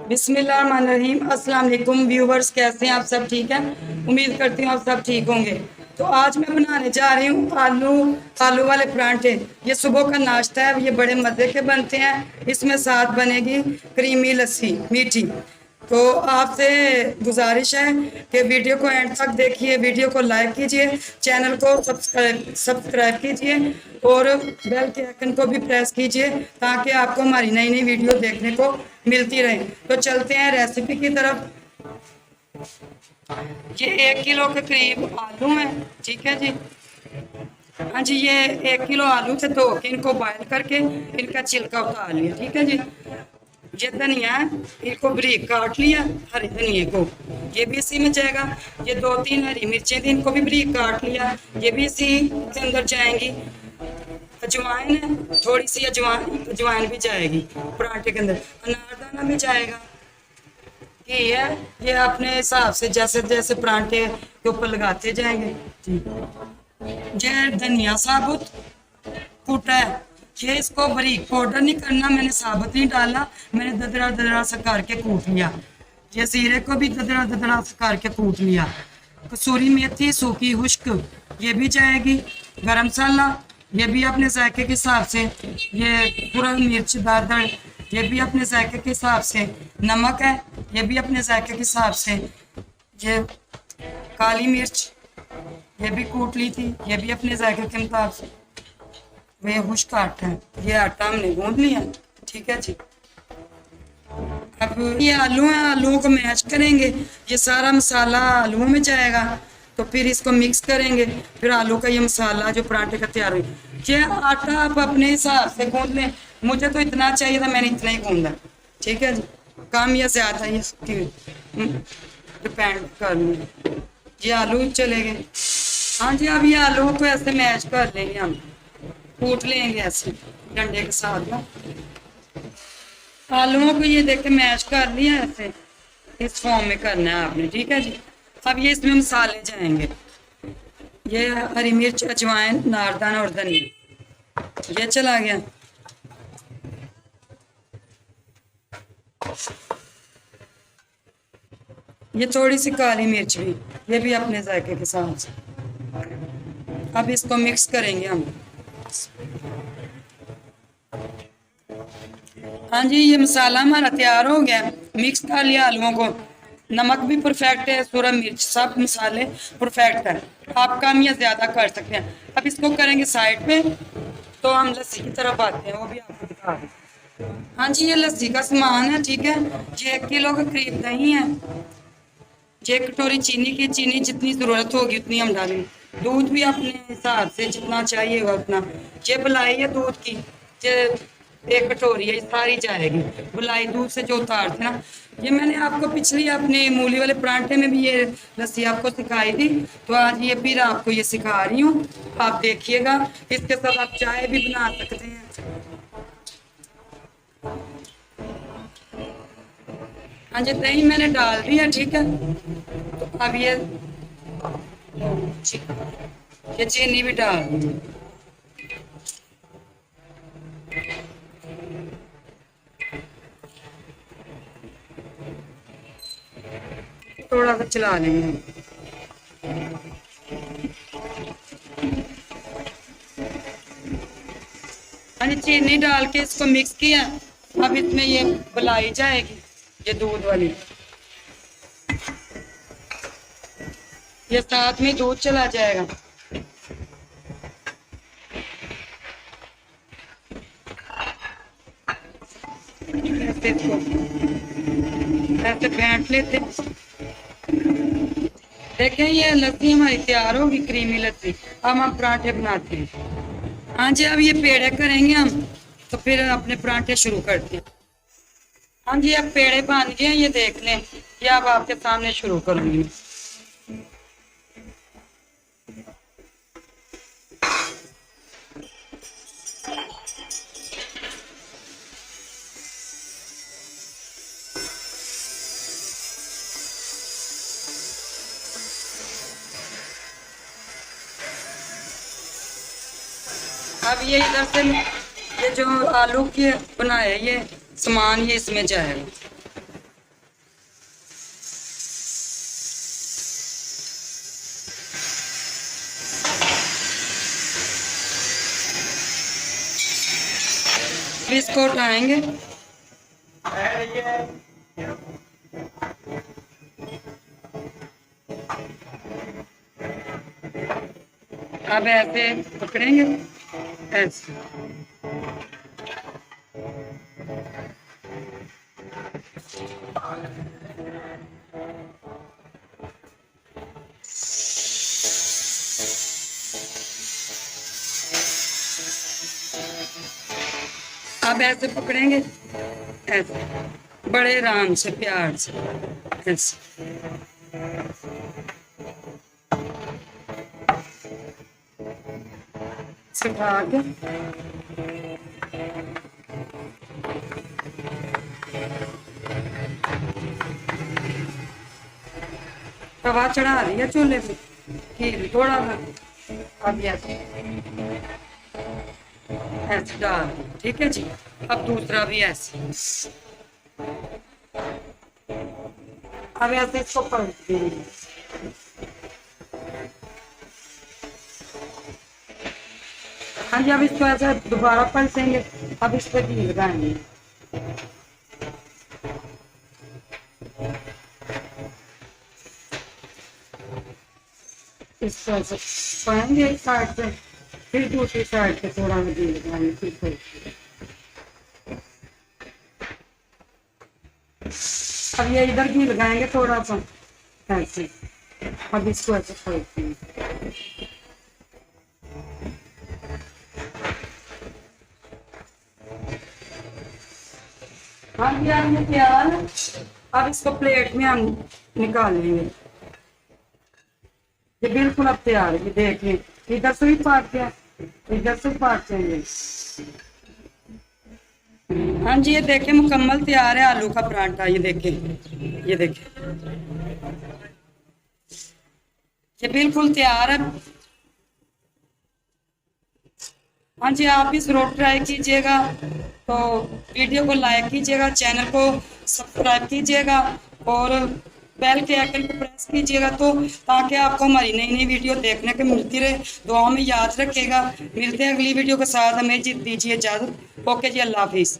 बिस्मिल्लाहिर्रहमानिर्रहीम। अस्सलाम वालेकुम व्यूवर्स, कैसे हैं आप? सब ठीक है? उम्मीद करती हूँ आप सब ठीक होंगे। तो आज मैं बनाने जा रही हूँ आलू आलू वाले परांठे। ये सुबह का नाश्ता है, ये बड़े मज़े के बनते हैं। इसमें साथ बनेगी क्रीमी लस्सी मीठी। तो आपसे गुजारिश है कि वीडियो को एंड तक देखिए, वीडियो को लाइक कीजिए, चैनल को सब्सक्राइब कीजिए और बेल के आइकन को भी प्रेस कीजिए ताकि आपको हमारी नई नई वीडियो देखने को मिलती रहे। तो चलते हैं रेसिपी की तरफ। ये 1 किलो के करीब आलू हैं, ठीक है जी। हाँ जी, ये 1 किलो आलू थे, धो के इनको बॉयल करके इनका छिलका उतार लिया, ठीक है जी। ये धनिया है, इनको बारीक काट लिया, हरे धनिए को, ये भी इसी में जाएगा। ये 2-3 हरी मिर्चें थी, इनको भी बारीक काट लिया, ये भी इसी के अंदर जाएंगी। अजवाइन है, थोड़ी सी अजवाइन भी जाएगी पराठे के अंदर। अनारदाना भी जाएगा। घी है, ये अपने हिसाब से जैसे जैसे पराठे के ऊपर लगाते जाएंगे जी। ये धनिया साबुत कूटा है, ये इसको बारीक पाउडर नहीं करना, मैंने साबुत नहीं डाला, मैंने ददरा ददरा सा करके कूट लिया। ये जीरे को भी ददरा ददरा सा करके कूट लिया। कसूरी मेथी सूखी खुश्क ये भी जाएगी। गरम मसाला ये भी अपने जायके के हिसाब से। ये पूरा मिर्च दादड़ ये भी अपने जायके के हिसाब से। नमक है, ये भी अपने जायके के हिसाब से। ये काली मिर्च ये भी कूट ली थी, ये भी अपने जायके के मुताबिक से। ये खुश्क आटा है, ये आटा हमने गूंद लिया, ठीक है जी। अब ये आलू हैं, आलूओं को मैश करेंगे। ये सारा मसाला आलूओं में जाएगा, तो फिर इसको मिक्स करेंगे। फिर आलू का ये मसाला जो पराठे का तैयार हो। ये आटा आप अपने हिसाब से गूंद लें, मुझे तो इतना चाहिए था, मैंने इतना ही गूंदा, ठीक है जी। कम या ज़्यादा ये डिपेंड कर लें। ये आलू चले गए। हाँ जी, अब ये आलू को ऐसे मैश कर लेंगे, हम कूट लेंगे ऐसे डंडे के साथ ना। आलूओं को ये देख के मैश कर लिया ऐसे, इस फॉर्म में करना है आपने, ठीक है जी। अब ये इसमें मसाले जाएंगे। ये हरी मिर्च अजवाइन नारदाना और धनिया ये चला गया। ये थोड़ी सी काली मिर्च भी, ये भी अपने जायके के साथ। अब इसको मिक्स करेंगे हम। हाँ जी, ये मसाला हमारा तैयार हो गया, मिक्स कर लिया आलूओं को। नमक भी परफेक्ट है, सूरा मिर्च सब मसाले परफेक्ट है, आप कम या ज़्यादा कर सकते हैं। अब इसको करेंगे साइड पे, तो हम लस्सी की तरफ आते हैं, वो भी आपको दिखा दें। हाँ जी, ये लस्सी का सामान है, ठीक है। ये 1 किलो के करीब दही है। ये कटोरी चीनी की, चीनी जितनी ज़रूरत होगी उतनी हम डालेंगे। दूध भी अपने हिसाब से जितना चाहिए उतना। ये बुलाई है दूध की, ये 1 कटोरी है, सारी जाएगी बुलाई दूध से जो उतारते ना। ये मैंने आपको पिछली अपने मूली वाले परांठे में भी ये लस्सी आपको सिखाई थी, तो आज ये फिर आपको ये सिखा रही हूँ, आप देखिएगा। इसके साथ आप चाय भी बना सकते हैं। हाँ जी, दही मैंने डाल दी है, ठीक है। तो अब ये चीनी भी डाल दी। थोड़ा सा चला लेंगे। हाँ जी, चीनी डाल के इसको मिक्स किया। अब इसमें ये बुलाई जाएगी, ये दूध वाली, ये साथ में दूध चला जाएगा। ऐसे इसको ऐसे फेंट लेते। देखें, ये लस्सी हमारी तैयार होगी, क्रीमी लस्सी। अब हम पराठे बनाते हैं। हाँ जी, अब ये पेड़े करेंगे हम, तो फिर अपने पराठे शुरू करते हैं। हाँ जी, अब पेड़े बन गए हैं, ये देख लें। ये अब आपके सामने शुरू करूंगी। अब ये इधर से ये जो आलू के बनाए ये सामान ये इसमें जाएगा। इसको उठाएंगे। अब ऐसे पकड़ेंगे, ऐसे अब ऐसे पकड़ेंगे, ऐसे बड़े आराम से प्यार से ऐसे। उठा के तवा चढ़ा दिया चूल्हे पे, घी थोड़ा सा। अब ऐसे ऐसे डाल दिया, ठीक है जी। अब दूसरा भी ऐसे, अब ऐसे इसको पलट देंगे। हाँ जी, अब इसको ऐसे दोबारा पलटेंगे। अब इस पर घी लगाएंगे। इसको ऐसे पाएंगे एक साइड से, फिर दूसरी साइड से थोड़ा घी लगाएंगे, फिर पलटेंगे। अब ये इधर घी लगाएंगे थोड़ा सा ऐसे। अब इसको ऐसे पलटेंगे। हाँ जी, ये तैयार है। अब इसको प्लेट में हम निकाल लेंगे। ये बिल्कुल अब तैयार है, ये देखिए इधर से भी पाक गया, इधर से पाक जाएंगे। हाँ जी, ये देखिए मुकम्मल तैयार है आलू का परांठा। ये देखिए, ये देखिए, ये बिल्कुल तैयार है। हाँ जी, आप भी जरूर ट्राई कीजिएगा। तो वीडियो को लाइक कीजिएगा, चैनल को सब्सक्राइब कीजिएगा और बेल के आइकन को प्रेस कीजिएगा, तो ताकि आपको हमारी नई नई वीडियो देखने को मिलती रहे। दुआओं में याद रखिएगा। मिलते हैं अगली वीडियो के साथ। हमें दीजिए इजाज़त। ओके जी, अल्लाह हाफिज़।